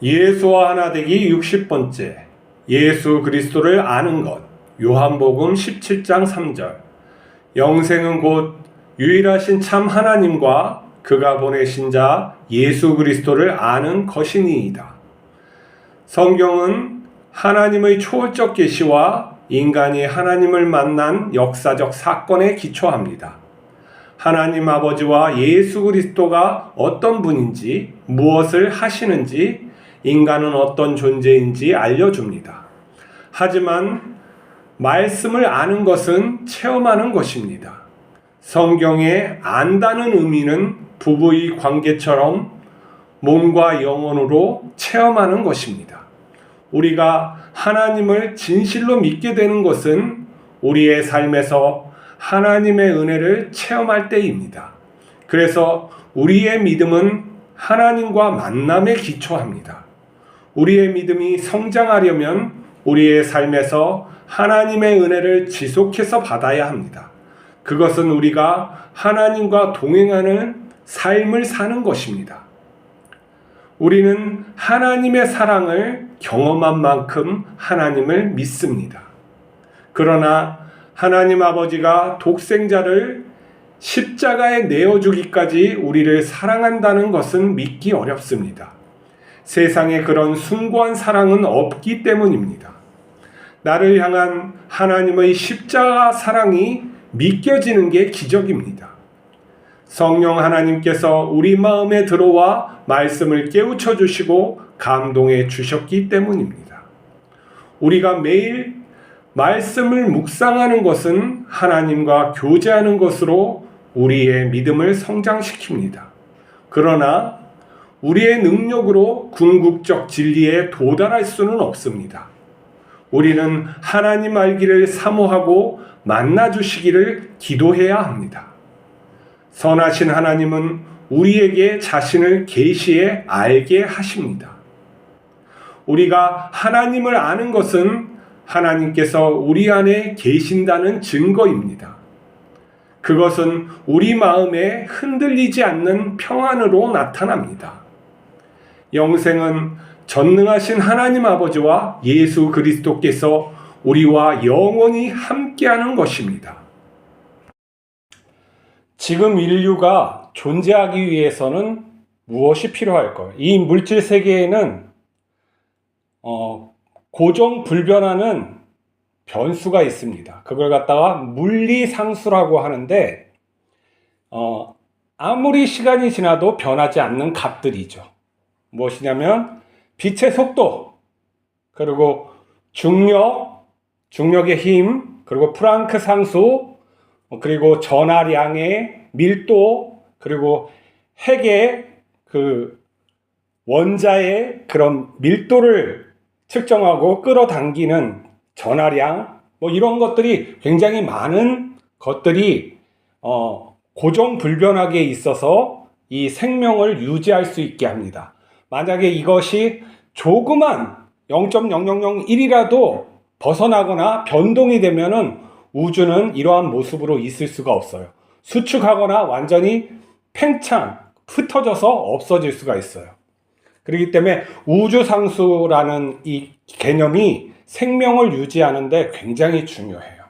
예수와 하나 되기 60번째 예수 그리스도를 아는 것. 요한복음 17장 3절. 영생은 곧 유일하신 참 하나님과 그가 보내신 자 예수 그리스도를 아는 것이니이다. 성경은 하나님의 초월적 계시와 인간이 하나님을 만난 역사적 사건에 기초합니다. 하나님 아버지와 예수 그리스도가 어떤 분인지, 무엇을 하시는지, 인간은 어떤 존재인지 알려줍니다. 하지만 말씀을 아는 것은 체험하는 것입니다. 성경에 안다는 의미는 부부의 관계처럼 몸과 영혼으로 체험하는 것입니다. 우리가 하나님을 진실로 믿게 되는 것은 우리의 삶에서 하나님의 은혜를 체험할 때입니다. 그래서 우리의 믿음은 하나님과 만남에 기초합니다. 우리의 믿음이 성장하려면 우리의 삶에서 하나님의 은혜를 지속해서 받아야 합니다. 그것은 우리가 하나님과 동행하는 삶을 사는 것입니다. 우리는 하나님의 사랑을 경험한 만큼 하나님을 믿습니다. 그러나 하나님 아버지가 독생자를 십자가에 내어주기까지 우리를 사랑한다는 것은 믿기 어렵습니다. 세상에 그런 숭고한 사랑은 없기 때문입니다. 나를 향한 하나님의 십자가 사랑이 믿겨지는 게 기적입니다. 성령 하나님께서 우리 마음에 들어와 말씀을 깨우쳐 주시고 감동해 주셨기 때문입니다. 우리가 매일 말씀을 묵상하는 것은 하나님과 교제하는 것으로 우리의 믿음을 성장시킵니다. 그러나 우리의 능력으로 궁극적 진리에 도달할 수는 없습니다. 우리는 하나님 알기를 사모하고 만나주시기를 기도해야 합니다. 선하신 하나님은 우리에게 자신을 계시해 알게 하십니다. 우리가 하나님을 아는 것은 하나님께서 우리 안에 계신다는 증거입니다. 그것은 우리 마음에 흔들리지 않는 평안으로 나타납니다. 영생은 전능하신 하나님 아버지와 예수 그리스도께서 우리와 영원히 함께하는 것입니다. 지금 인류가 존재하기 위해서는 무엇이 필요할까요? 이 물질 세계에는 고정불변하는 변수가 있습니다. 그걸 갖다가 물리상수라고 하는데 아무리 시간이 지나도 변하지 않는 값들이죠. 무엇이냐면 빛의 속도, 그리고 중력의 힘, 그리고 프랑크 상수, 그리고 전하량의 밀도, 그리고 핵의 그 원자의 그런 밀도를 측정하고 끌어당기는 전하량, 이런 것들이 굉장히 많은 것들이 고정불변하게 있어서 이 생명을 유지할 수 있게 합니다. 만약에 이것이 조그만 0.0001이라도 벗어나거나 변동이 되면은 우주는 이러한 모습으로 있을 수가 없어요. 수축하거나 완전히 팽창, 흩어져서 없어질 수가 있어요. 그렇기 때문에 우주상수라는 이 개념이 생명을 유지하는 데 굉장히 중요해요.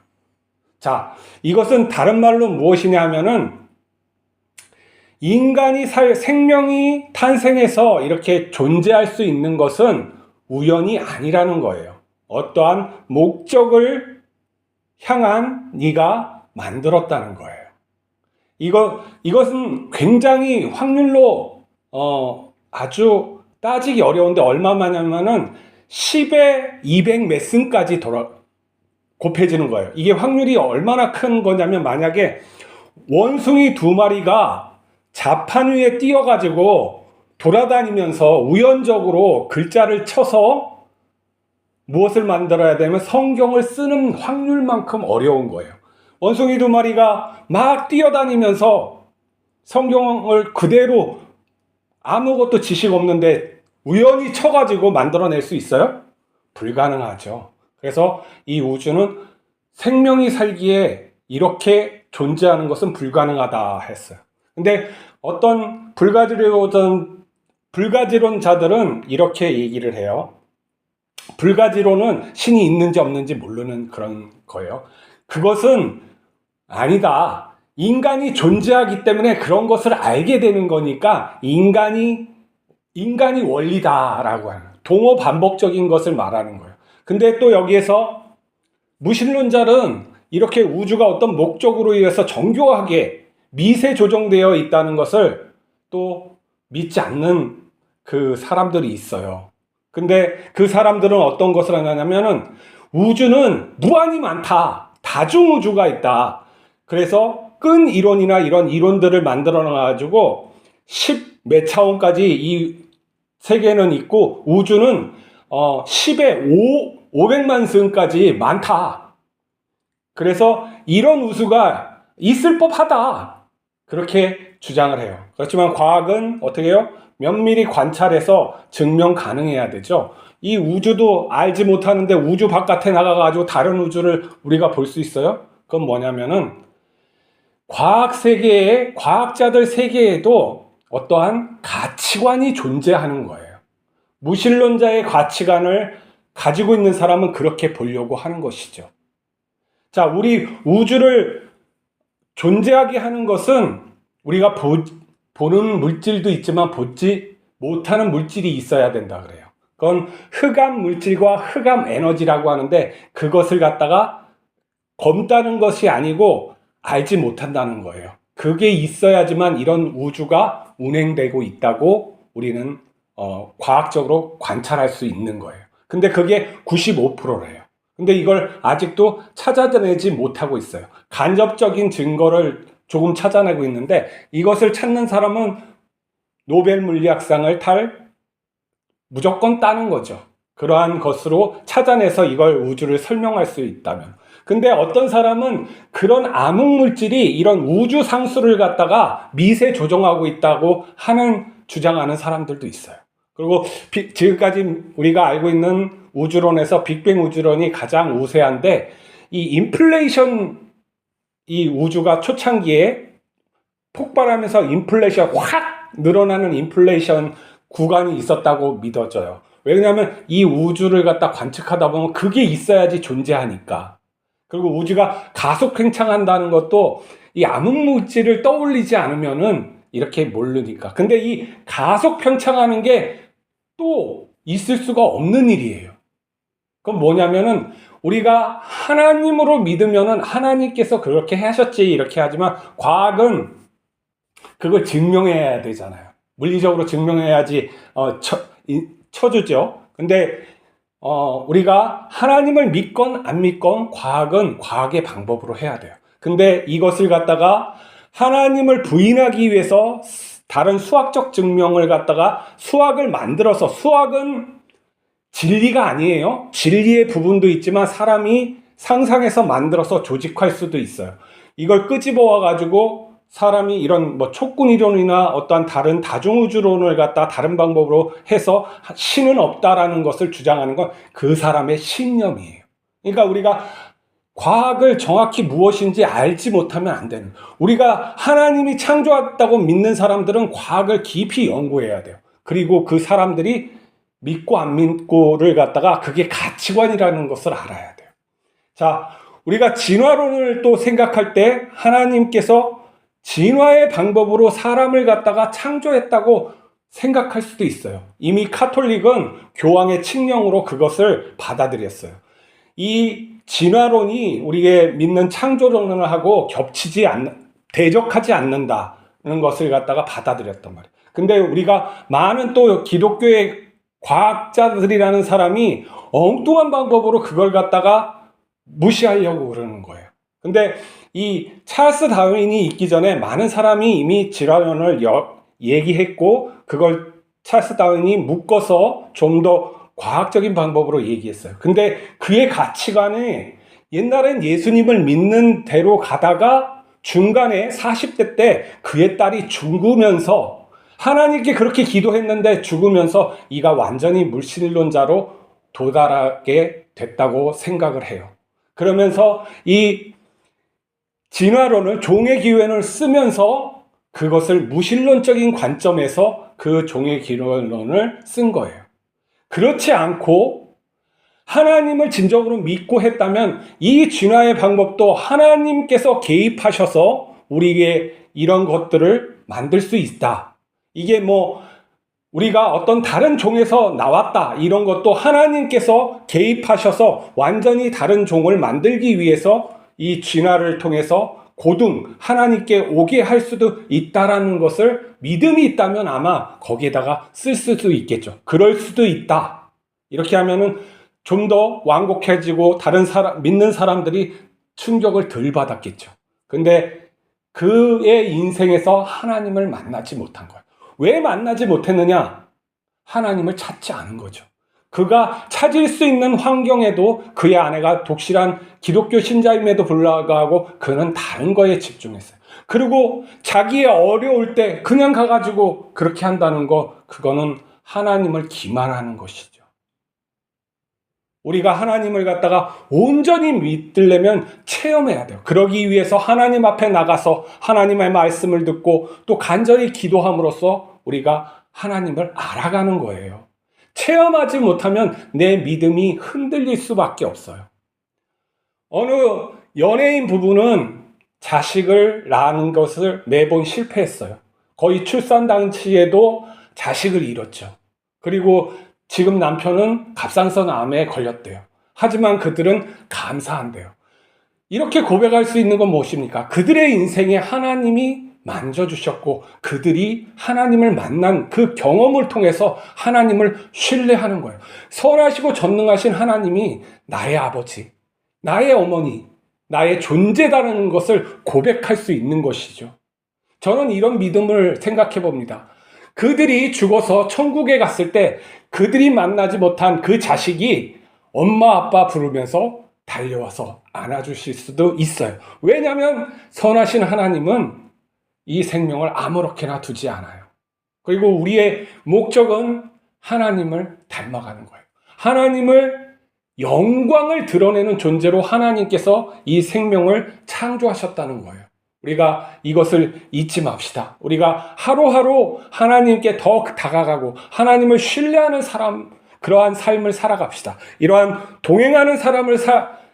자, 이것은 다른 말로 무엇이냐 하면은 인간이 생명이 탄생해서 이렇게 존재할 수 있는 것은 우연이 아니라는 거예요. 어떠한 목적을 향한 네가 만들었다는 거예요. 이것은 굉장히 확률로 아주 따지기 어려운데 얼마만이냐면은 10에 200 몇 승까지 곱해지는 거예요. 이게 확률이 얼마나 큰 거냐면, 만약에 원숭이 2마리가 자판 위에 뛰어가지고 돌아다니면서 우연적으로 글자를 쳐서 무엇을 만들어야 되면 성경을 쓰는 확률만큼 어려운 거예요. 원숭이 2마리가 막 뛰어다니면서 성경을 그대로 아무것도 지식 없는데 우연히 쳐가지고 만들어낼 수 있어요? 불가능하죠. 그래서 이 우주는 생명이 살기에 이렇게 존재하는 것은 불가능하다 했어요. 근데 어떤 불가지론자들은 이렇게 얘기를 해요. 불가지론은 신이 있는지 없는지 모르는 그런 거예요. 그것은 아니다. 인간이 존재하기 때문에 그런 것을 알게 되는 거니까 인간이 원리다라고 하는, 동어 반복적인 것을 말하는 거예요. 근데 또 여기에서 무신론자는 이렇게 우주가 어떤 목적으로 의해서 정교하게 미세 조정되어 있다는 것을 또 믿지 않는 그 사람들이 있어요. 근데 그 사람들은 어떤 것을 하냐면은 우주는 무한히 많다. 다중우주가 있다. 그래서 끈 이론이나 이런 이론들을 만들어 놔가지고 10 몇 차원까지 이 세계는 있고 우주는 10의 500만 승까지 많다. 그래서 이런 우주가 있을 법하다. 그렇게 주장을 해요. 그렇지만 과학은 어떻게 해요? 면밀히 관찰해서 증명 가능해야 되죠. 이 우주도 알지 못하는데 우주 바깥에 나가가지고 다른 우주를 우리가 볼 수 있어요? 그건 뭐냐면은 과학 세계에, 과학자들 세계에도 어떠한 가치관이 존재하는 거예요. 무신론자의 가치관을 가지고 있는 사람은 그렇게 보려고 하는 것이죠. 자, 우리 우주를 존재하게 하는 것은 우리가 보는 물질도 있지만 보지 못하는 물질이 있어야 된다 그래요. 그건 흑암 물질과 흑암 에너지라고 하는데 그것을 갖다가 검다는 것이 아니고 알지 못한다는 거예요. 그게 있어야지만 이런 우주가 운행되고 있다고 우리는 과학적으로 관찰할 수 있는 거예요. 근데 그게 95%래요. 근데 이걸 아직도 찾아내지 못하고 있어요. 간접적인 증거를 조금 찾아내고 있는데 이것을 찾는 사람은 노벨 물리학상을 무조건 따는 거죠. 그러한 것으로 찾아내서 이걸 우주를 설명할 수 있다면. 근데 어떤 사람은 그런 암흑물질이 이런 우주 상수를 갖다가 미세 조정하고 있다고 주장하는 사람들도 있어요. 그리고 지금까지 우리가 알고 있는 우주론에서 빅뱅 우주론이 가장 우세한데 이 인플레이션, 이 우주가 초창기에 폭발하면서 인플레이션 확 늘어나는 인플레이션 구간이 있었다고 믿어져요. 왜냐하면 이 우주를 갖다 관측하다 보면 그게 있어야지 존재하니까. 그리고 우주가 가속 팽창한다는 것도 이 암흑물질을 떠올리지 않으면은 이렇게 모르니까. 근데 이 가속 팽창하는 게 또 있을 수가 없는 일이에요. 그건 뭐냐면은 우리가 하나님으로 믿으면은 하나님께서 그렇게 하셨지 이렇게 하지만 과학은 그걸 증명해야 되잖아요. 물리적으로 증명해야지 쳐주죠. 근데 우리가 하나님을 믿건 안 믿건 과학은 과학의 방법으로 해야 돼요. 근데 이것을 갖다가 하나님을 부인하기 위해서 다른 수학적 증명을 갖다가 수학을 만들어서, 수학은 진리가 아니에요. 진리의 부분도 있지만 사람이 상상해서 만들어서 조직할 수도 있어요. 이걸 끄집어와 가지고 사람이 이런 촉군 이론이나 어떠한 다른 다중우주론을 갖다 다른 방법으로 해서 신은 없다라는 것을 주장하는 건 그 사람의 신념이에요. 그러니까 우리가 과학을 정확히 무엇인지 알지 못하면 안 되는, 우리가 하나님이 창조했다고 믿는 사람들은 과학을 깊이 연구해야 돼요. 그리고 그 사람들이 믿고 안 믿고를 갖다가 그게 가치관이라는 것을 알아야 돼요. 자, 우리가 진화론을 또 생각할 때 하나님께서 진화의 방법으로 사람을 갖다가 창조했다고 생각할 수도 있어요. 이미 카톨릭은 교황의 칙령으로 그것을 받아들였어요. 이 진화론이 우리의 믿는 창조론하고 대적하지 않는다는 것을 갖다가 받아들였단 말이에요. 근데 우리가 많은 또 기독교의 과학자들이라는 사람이 엉뚱한 방법으로 그걸 갖다가 무시하려고 그러는 거예요. 근데 이 찰스 다윈이 있기 전에 많은 사람이 이미 진화론을 얘기했고 그걸 찰스 다윈이 묶어서 좀 더 과학적인 방법으로 얘기했어요. 근데 그의 가치관이 옛날엔 예수님을 믿는 대로 가다가 중간에 40대 때 그의 딸이 죽으면서 하나님께 그렇게 기도했는데 죽으면서 이가 완전히 물신론자로 도달하게 됐다고 생각을 해요. 그러면서 이 진화론을, 종의 기원을 쓰면서 그것을 무신론적인 관점에서 그 종의 기론을 쓴 거예요. 그렇지 않고 하나님을 진정으로 믿고 했다면 이 진화의 방법도 하나님께서 개입하셔서 우리에게 이런 것들을 만들 수 있다. 이게 뭐 우리가 어떤 다른 종에서 나왔다 이런 것도 하나님께서 개입하셔서 완전히 다른 종을 만들기 위해서 이 진화를 통해서 고등 하나님께 오게 할 수도 있다라는 것을 믿음이 있다면 아마 거기에다가 쓸 수도 있겠죠. 그럴 수도 있다. 이렇게 하면은 좀 더 완곡해지고 다른 사람, 믿는 사람들이 충격을 덜 받았겠죠. 근데 그의 인생에서 하나님을 만나지 못한 거예요. 왜 만나지 못했느냐? 하나님을 찾지 않은 거죠. 그가 찾을 수 있는 환경에도 그의 아내가 독실한 기독교 신자임에도 불구하고 그는 다른 거에 집중했어요. 그리고 자기의 어려울 때 그냥 가가지고 그렇게 한다는 거, 그거는 하나님을 기만하는 것이죠. 우리가 하나님을 갖다가 온전히 믿으려면 체험해야 돼요. 그러기 위해서 하나님 앞에 나가서 하나님의 말씀을 듣고 또 간절히 기도함으로써 우리가 하나님을 알아가는 거예요. 체험하지 못하면 내 믿음이 흔들릴 수밖에 없어요. 어느 연예인 부부는 자식을 낳는 것을 매번 실패했어요. 거의 출산당시에도 자식을 잃었죠. 그리고 지금 남편은 갑상선 암에 걸렸대요. 하지만 그들은 감사한대요. 이렇게 고백할 수 있는 건 무엇입니까? 그들의 인생에 하나님이 만져주셨고 그들이 하나님을 만난 그 경험을 통해서 하나님을 신뢰하는 거예요. 선하시고 전능하신 하나님이 나의 아버지, 나의 어머니, 나의 존재다라는 것을 고백할 수 있는 것이죠. 저는 이런 믿음을 생각해 봅니다. 그들이 죽어서 천국에 갔을 때 그들이 만나지 못한 그 자식이 엄마 아빠 부르면서 달려와서 안아주실 수도 있어요. 왜냐하면 선하신 하나님은 이 생명을 아무렇게나 두지 않아요. 그리고 우리의 목적은 하나님을 닮아가는 거예요. 하나님을 영광을 드러내는 존재로 하나님께서 이 생명을 창조하셨다는 거예요. 우리가 이것을 잊지 맙시다. 우리가 하루하루 하나님께 더 다가가고 하나님을 신뢰하는 사람, 그러한 삶을 살아갑시다. 이러한 동행하는 사람을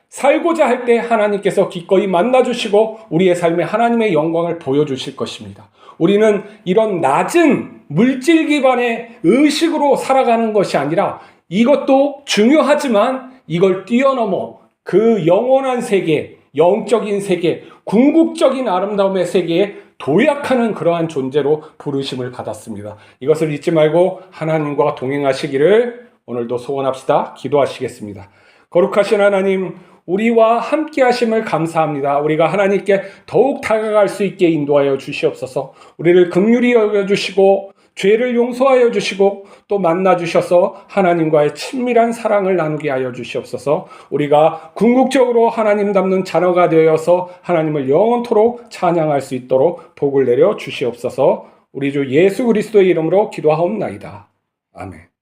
살고자 할 때 하나님께서 기꺼이 만나주시고 우리의 삶에 하나님의 영광을 보여주실 것입니다. 우리는 이런 낮은 물질 기반의 의식으로 살아가는 것이 아니라 이것도 중요하지만 이걸 뛰어넘어 그 영원한 세계, 영적인 세계, 궁극적인 아름다움의 세계에 도약하는 그러한 존재로 부르심을 받았습니다. 이것을 잊지 말고 하나님과 동행하시기를 오늘도 소원합시다. 기도하시겠습니다. 거룩하신 하나님, 우리와 함께 하심을 감사합니다. 우리가 하나님께 더욱 다가갈 수 있게 인도하여 주시옵소서. 우리를 긍휼히 여겨주시고 죄를 용서하여 주시고 또 만나주셔서 하나님과의 친밀한 사랑을 나누게 하여 주시옵소서. 우리가 궁극적으로 하나님 닮는 자녀가 되어서 하나님을 영원토록 찬양할 수 있도록 복을 내려 주시옵소서. 우리 주 예수 그리스도의 이름으로 기도하옵나이다. 아멘.